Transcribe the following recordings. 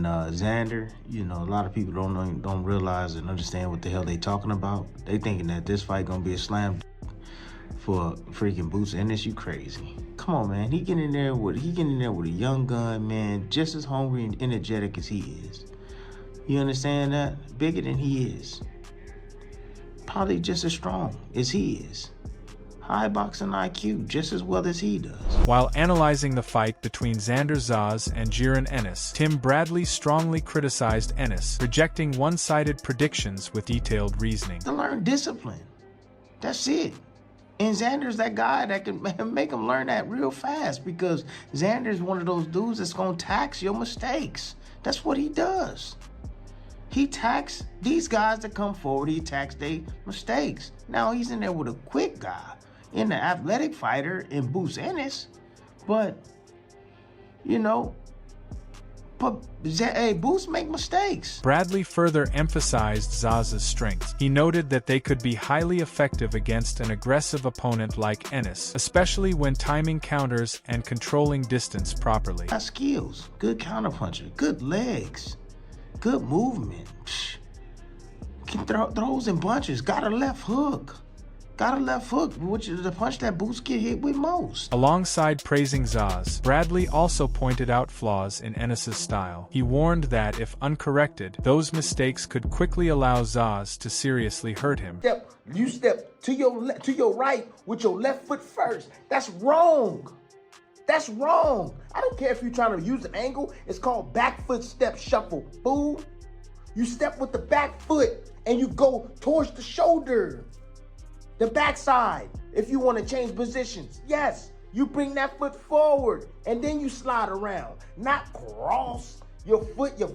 and Xander, you know, a lot of people don't realize and understand what the hell they talking about. They thinking that this fight gonna be a slam for freaking Boots Ennis. You crazy? Come on, man. He getting in there with a young gun, man, just as hungry and energetic as he is. You understand that? Bigger than he is. Probably just as strong as he is. High boxing IQ, just as well as he does. While analyzing the fight between Xander Zayas and Jaron Ennis, Tim Bradley strongly criticized Ennis, rejecting one-sided predictions with detailed reasoning. To learn discipline. That's it. And Xander's that guy that can make him learn that real fast, because Xander's one of those dudes that's gonna tax your mistakes. That's what he does. He tax these guys that come forward, he tax their mistakes. Now he's in there with a quick guy, in the athletic fighter in Boots Ennis, but you know, Boots make mistakes. Bradley further emphasized Zayas' strengths. He noted that they could be highly effective against an aggressive opponent like Ennis, especially when timing counters and controlling distance properly. Got skills, good counterpuncher, good legs, good movement. Can throws in bunches, got a left hook. Which is the punch that Boots get hit with most. Alongside praising Zayas, Bradley also pointed out flaws in Ennis' style. He warned that if uncorrected, those mistakes could quickly allow Zayas to seriously hurt him. You step to your right with your left foot first. That's wrong. That's wrong. I don't care if you're trying to use an angle. It's called back foot step shuffle, fool. You step with the back foot and you go towards the shoulder. The backside, if you want to change positions. Yes, you bring that foot forward and then you slide around. Not cross your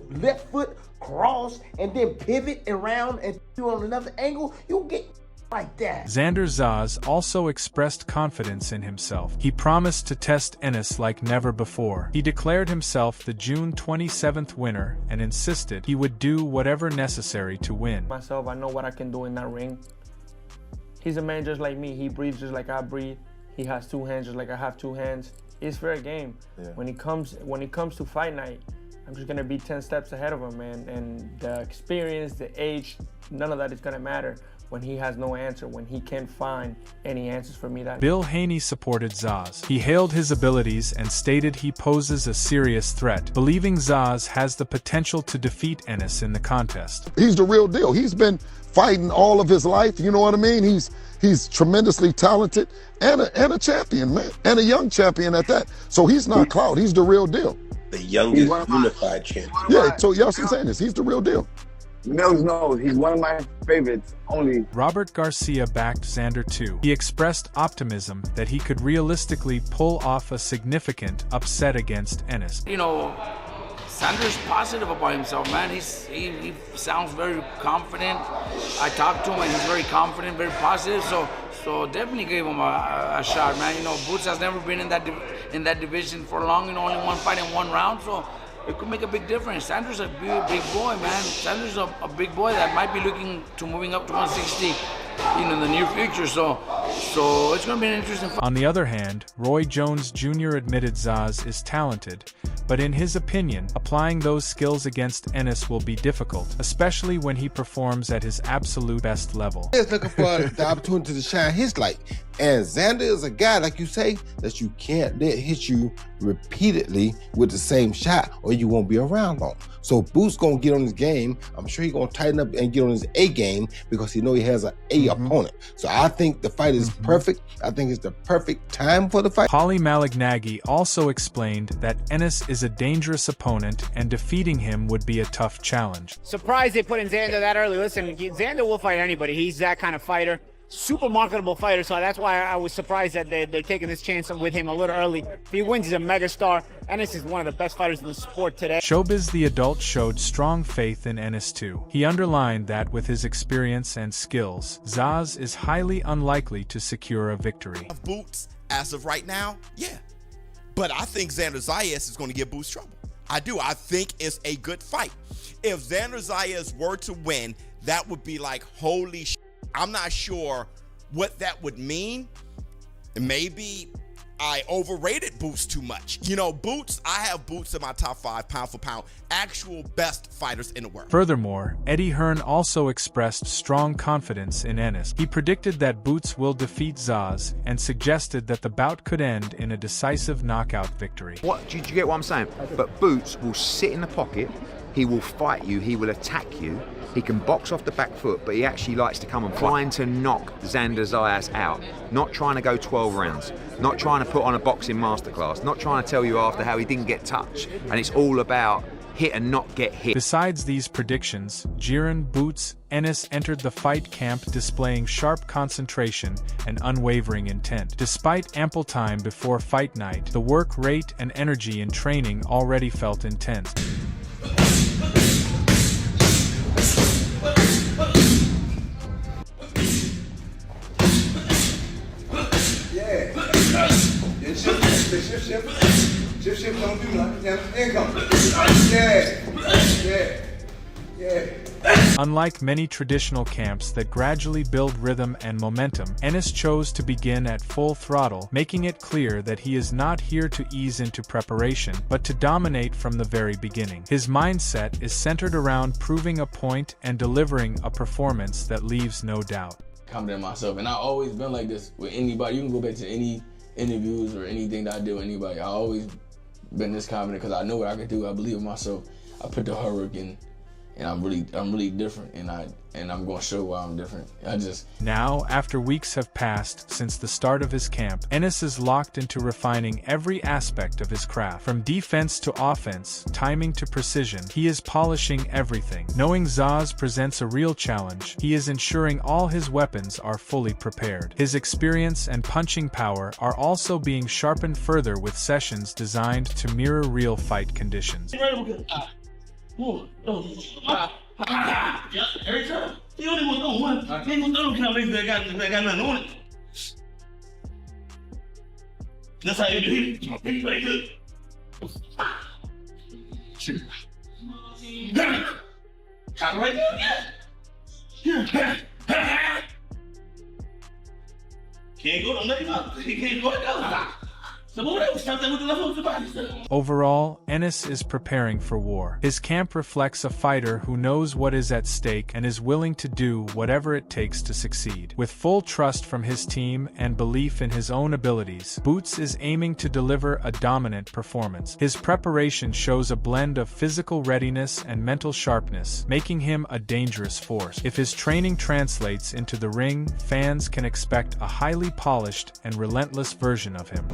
left foot cross and then pivot around and do on another angle. You'll get like that. Xander Zayas also expressed confidence in himself. He promised to test Ennis like never before. He declared himself the June 27th winner and insisted he would do whatever necessary to win. Myself, I know what I can do in that ring. He's a man just like me. He breathes just like I breathe. He has two hands just like I have two hands. It's fair game. Yeah. When it comes to fight night, I'm just gonna be 10 steps ahead of him, man. And the experience, the age, none of that is gonna matter when he has no answer, when he can't find any answers for me. Bill Haney supported Zayas. He hailed his abilities and stated he poses a serious threat, believing Zayas has the potential to defeat Ennis in the contest. He's the real deal. He's been fighting all of his life, you know what I mean? He's tremendously talented and a champion, man, and a young champion at that. So he's not clout, he's the real deal. The youngest unified champion. Yeah, so y'all see saying this, he's the real deal. Mills knows he's one of my favorites only. Robert Garcia backed Xander too. He expressed optimism that he could realistically pull off a significant upset against Ennis. You know, Xander's positive about himself, man. He sounds very confident. I talked to him and he's very confident, very positive. So definitely gave him a shot, man. You know, Boots has never been in that division for long. You know, only one fight in one round. So it could make a big difference. Xander's a big boy, man. Xander's a big boy that might be looking to moving up to 160, you know, in the near future. So it's going to be an interesting fight. On the other hand, Roy Jones Jr. admitted Zayas is talented, but in his opinion, applying those skills against Ennis will be difficult, especially when he performs at his absolute best level. He's looking for the opportunity to shine his light. And Xander is a guy, like you say, that you can't let hit you repeatedly with the same shot or you won't be around long. So Boots gonna get on his game. I'm sure he's gonna tighten up and get on his A game because he know he has an A opponent. So I think the fight is perfect. I think it's the perfect time for the fight. Paulie Malignaggi also explained that Ennis is a dangerous opponent and defeating him would be a tough challenge. Surprised they put in Xander that early. Listen, Xander will fight anybody. He's that kind of fighter. Super marketable fighter, so that's why I was surprised that they're taking this chance with him a little early. If he wins, he's a megastar. Ennis is one of the best fighters in the sport today. Showbiz the Adult showed strong faith in Ennis too. He underlined that with his experience and skills, Zayas is highly unlikely to secure a victory. Boots, as of right now, yeah. But I think Xander Zayas is going to give Boots trouble. I do. I think it's a good fight. If Xander Zayas were to win, that would be like, holy shit. I'm not sure what that would mean. Maybe I overrated Boots too much. You know, Boots, I have Boots in my top 5 pound for pound, actual best fighters in the world. Furthermore, Eddie Hearn also expressed strong confidence in Ennis. He predicted that Boots will defeat Zayas and suggested that the bout could end in a decisive knockout victory. Do you get what I'm saying? But Boots will sit in the pocket, he will fight you, he will attack you. He can box off the back foot, but he actually likes to come and trying to knock Xander Zayas out. Not trying to go 12 rounds. Not trying to put on a boxing masterclass. Not trying to tell you after how he didn't get touched. And it's all about hit and not get hit. Besides these predictions, Jaron, Boots, Ennis entered the fight camp displaying sharp concentration and unwavering intent. Despite ample time before fight night, the work rate and energy in training already felt intense. Shift, don't do nothing. Income. Yeah. Unlike many traditional camps that gradually build rhythm and momentum, Ennis chose to begin at full throttle, making it clear that he is not here to ease into preparation, but to dominate from the very beginning. His mindset is centered around proving a point and delivering a performance that leaves no doubt. Confident in myself, and I've always been like this with anybody. You can go back to any interviews or anything that I did with anybody. I always been this confident because I know what I can do. I believe in myself. I put the hard work in, and I'm really different, and I'm going to show why I'm different. Now, after weeks have passed since the start of his camp, Ennis is locked into refining every aspect of his craft. From defense to offense, timing to precision, he is polishing everything. Knowing Zayas presents a real challenge, he is ensuring all his weapons are fully prepared. His experience and punching power are also being sharpened further with sessions designed to mirror real fight conditions. Every time. He only wants on one. He ain't gonna throw them kind of that got nothing on it. That's how you do it. He play good. Got it right there. Yeah. Can't go to nothing else. He can't go to nothing. Overall, Ennis is preparing for war. His camp reflects a fighter who knows what is at stake and is willing to do whatever it takes to succeed. With full trust from his team and belief in his own abilities, Boots is aiming to deliver a dominant performance. His preparation shows a blend of physical readiness and mental sharpness, making him a dangerous force. If his training translates into the ring, fans can expect a highly polished and relentless version of him.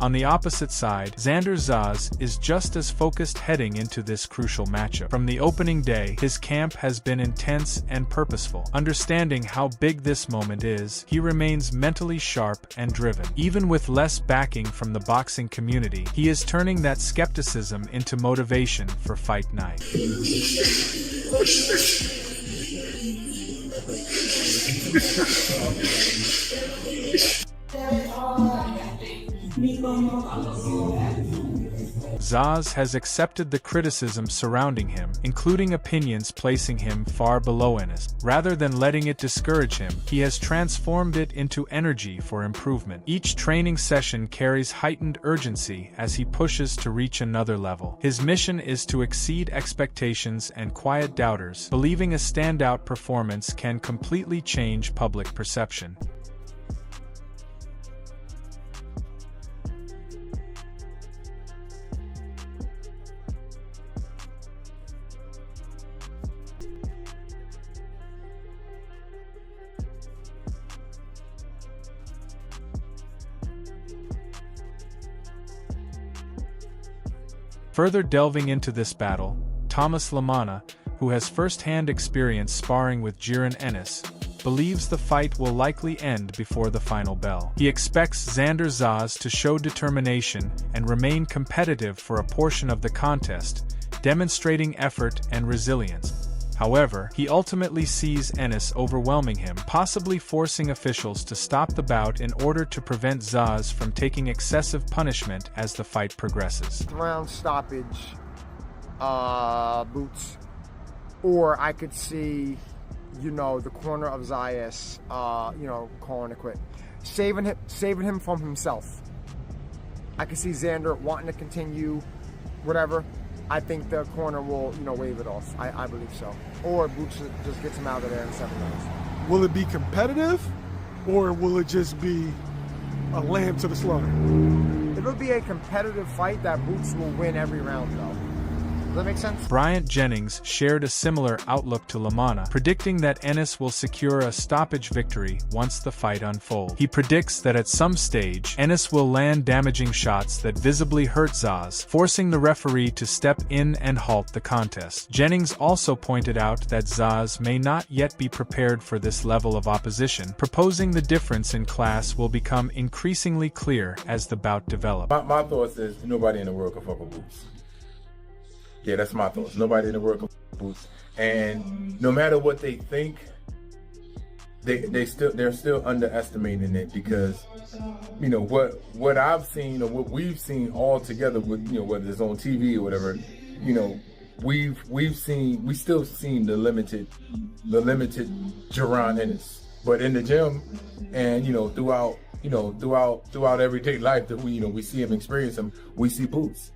On the opposite side, Xander Zayas is just as focused heading into this crucial matchup. From the opening day, his camp has been intense and purposeful. Understanding how big this moment is, he remains mentally sharp and driven. Even with less backing from the boxing community, he is turning that skepticism into motivation for fight night. Zayas has accepted the criticism surrounding him, including opinions placing him far below Ennis. Rather than letting it discourage him, he has transformed it into energy for improvement. Each training session carries heightened urgency as he pushes to reach another level. His mission is to exceed expectations and quiet doubters, believing a standout performance can completely change public perception. Further delving into this battle, Thomas Lamana, who has first-hand experience sparring with Jaron Ennis, believes the fight will likely end before the final bell. He expects Xander Zayas to show determination and remain competitive for a portion of the contest, demonstrating effort and resilience. However, he ultimately sees Ennis overwhelming him, possibly forcing officials to stop the bout in order to prevent Zayas from taking excessive punishment as the fight progresses. Round stoppage, Boots. Or I could see, the corner of Zayas, calling it quit. Saving him from himself. I could see Xander wanting to continue, whatever. I think the corner will, wave it off. I believe so. Or Boots just gets him out of there in 7 minutes. Will it be competitive, or will it just be a lamb to the slaughter? It'll be a competitive fight that Boots will win every round, though. Does that make sense? Bryant Jennings shared a similar outlook to LaManna, predicting that Ennis will secure a stoppage victory once the fight unfolds. He predicts that at some stage, Ennis will land damaging shots that visibly hurt Zayas, forcing the referee to step in and halt the contest. Jennings also pointed out that Zayas may not yet be prepared for this level of opposition, proposing the difference in class will become increasingly clear as the bout develops. My thoughts is nobody in the world can fuck with Boots. Yeah, that's my thoughts. Nobody in the world can fuck with Boots. And no matter what they think, they're still underestimating it, because what I've seen or what we've seen all together with whether it's on TV or whatever, we still seen the limited Jaron Ennis. But in the gym and throughout everyday life that we see him experience him, we see Boots.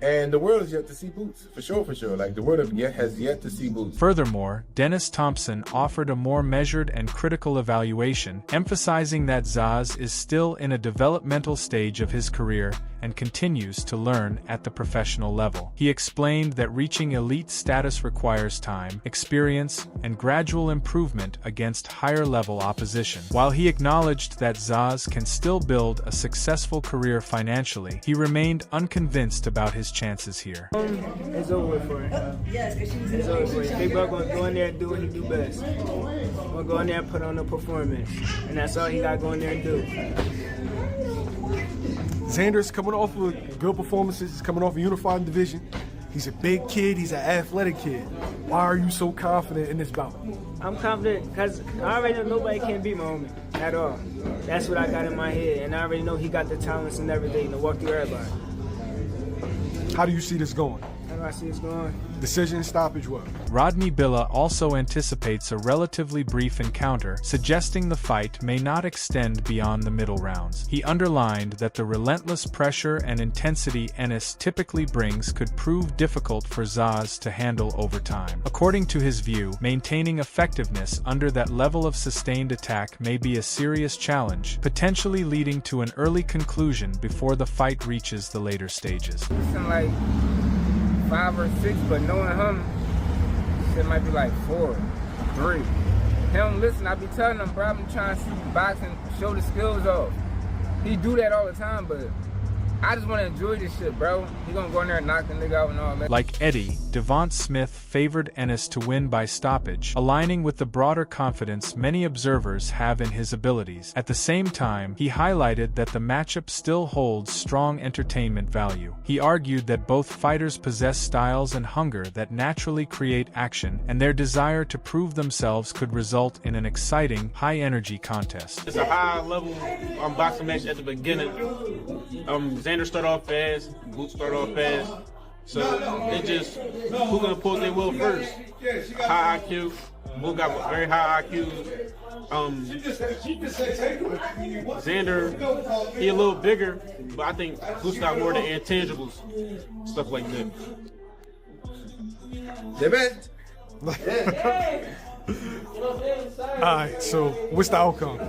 And the world is yet to see Boots, for sure. Like, the world has yet to see Boots. Furthermore, Dennis Thompson offered a more measured and critical evaluation, emphasizing that Zayas is still in a developmental stage of his career and continues to learn at the professional level. He explained that reaching elite status requires time, experience, and gradual improvement against higher-level opposition. While he acknowledged that Zayas can still build a successful career financially, he remained unconvinced about his chances here. It's over for him. It's over for him. Big Buck gonna go in there and do what he do best. Gonna go in there and put on a performance, and that's all he got to go in there and do. Xander's coming off of good performances. He's coming off a unified division. He's a big kid. He's an athletic kid. Why are you so confident in this bout? I'm confident because I already know nobody can beat my homie at all. That's what I got in my head, and I already know he got the talents and everything to walk through everybody. How do you see this going? How do I see this going? Decision, stoppage, what? Rodney Billa also anticipates a relatively brief encounter, suggesting the fight may not extend beyond the middle rounds. He underlined that the relentless pressure and intensity Ennis typically brings could prove difficult for Zayas to handle over time. According to his view, maintaining effectiveness under that level of sustained attack may be a serious challenge, potentially leading to an early conclusion before the fight reaches the later stages. Looking like 5 or 6, but knowing him, it might be like 4, 3. He don't listen. I be telling him, bro, I'm trying to see boxing, show the skills off. He do that all the time, but I just want to enjoy this shit, bro. He gonna go in there and knock the nigga out and all that. Like Eddie, Devont Smith favored Ennis to win by stoppage, aligning with the broader confidence many observers have in his abilities. At the same time, he highlighted that the matchup still holds strong entertainment value. He argued that both fighters possess styles and hunger that naturally create action, and their desire to prove themselves could result in an exciting, high-energy contest. It's a high-level boxing match at the beginning. Xander start off fast, Boots start off fast. So it just, who gonna pull their will first? High IQ. Both got very high IQ. Xander, he a little bigger, but I think Boots got more of the intangibles, stuff like that. The best. All right, so what's the outcome?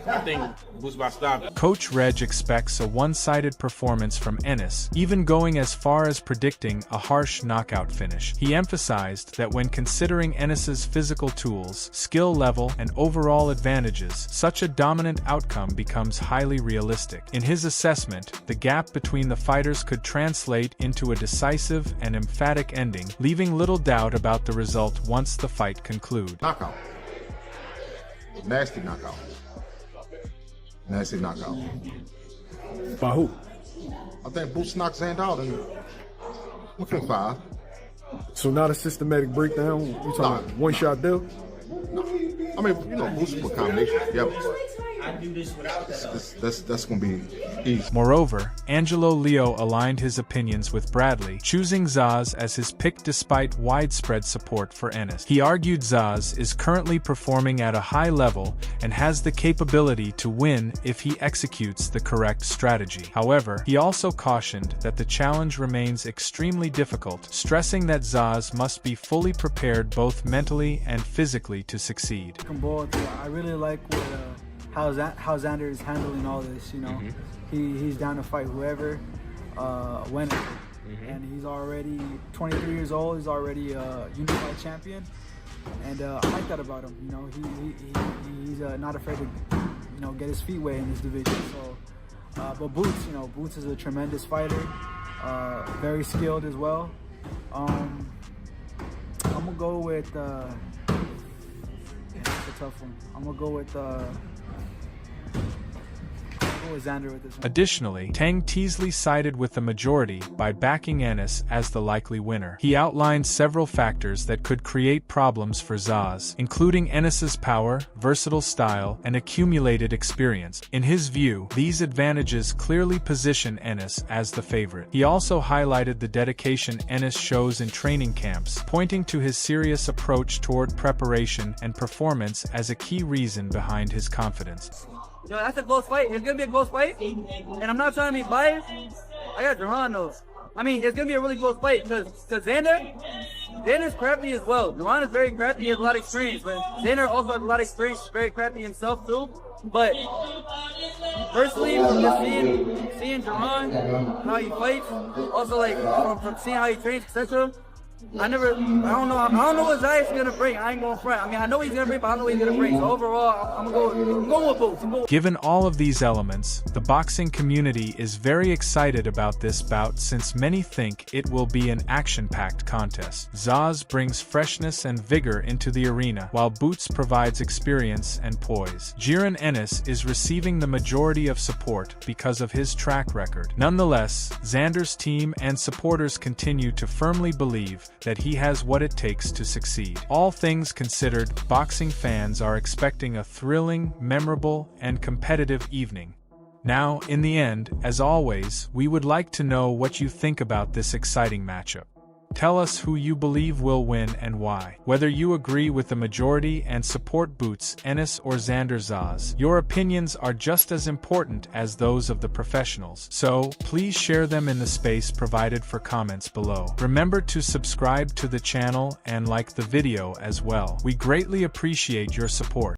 I think Boots by stop. Coach Reg expects a one-sided performance from Ennis, even going as far as predicting a harsh knockout finish. He emphasized that when considering Ennis's physical tools, skill level, and overall advantages, such a dominant outcome becomes highly realistic. In his assessment, the gap between the fighters could translate into a decisive and emphatic ending, leaving little doubt about the result once the fight concludes. Knockout. Nasty knockout. Nasty knockout. By who? I think Boots knocks Xander out in Okay, 5. So not a systematic breakdown. You talking about one shot deal? I mean, you know, multiple combinations. Yeah, that's gonna be easy. Moreover, Angelo Leo aligned his opinions with Bradley, choosing Zayas as his pick despite widespread support for Ennis. He argued Zayas is currently performing at a high level and has the capability to win if he executes the correct strategy. However, he also cautioned that the challenge remains extremely difficult, stressing that Zayas must be fully prepared both mentally and physically to succeed. I really like how Xander is handling all this. You know, he's down to fight whoever, whenever, and he's already 23 years old. He's already a unified champion, and I like that about him. You know, he's not afraid to get his feet wet in this division. So, but Boots, Boots is a tremendous fighter, very skilled as well. I'm gonna go with. It's a tough one. I'm gonna go with Xander with this one. Additionally, Tang Teasley sided with the majority by backing Ennis as the likely winner. He outlined several factors that could create problems for Zayas, including Ennis's power, versatile style, and accumulated experience. In his view, these advantages clearly position Ennis as the favorite. He also highlighted the dedication Ennis shows in training camps, pointing to his serious approach toward preparation and performance as a key reason behind his confidence. Yo, that's a close fight. It's gonna be a close fight, and I'm not trying to be biased. I got Jaron though. I mean, it's gonna be a really close fight because Xander's crafty as well. Jaron is very crafty. He has a lot of experience, but Xander also has a lot of experience. He's very crafty himself too. But personally, from just seeing Jaron, how he fights, also like from seeing how he trains, etc. I don't know what Zayas is gonna bring. I ain't gonna front. I mean, I know he's gonna bring, but I don't know what he's gonna bring. So overall, I'm going with both. Given all of these elements, the boxing community is very excited about this bout since many think it will be an action-packed contest. Zayas brings freshness and vigor into the arena, while Boots provides experience and poise. Jaron Ennis is receiving the majority of support because of his track record. Nonetheless, Xander's team and supporters continue to firmly believe that he has what it takes to succeed. All things considered, boxing fans are expecting a thrilling, memorable, and competitive evening. Now, in the end, as always, we would like to know what you think about this exciting matchup. Tell us who you believe will win and why. Whether you agree with the majority and support Boots, Ennis, or Xander Zayas, your opinions are just as important as those of the professionals. So, please share them in the space provided for comments below. Remember to subscribe to the channel and like the video as well. We greatly appreciate your support.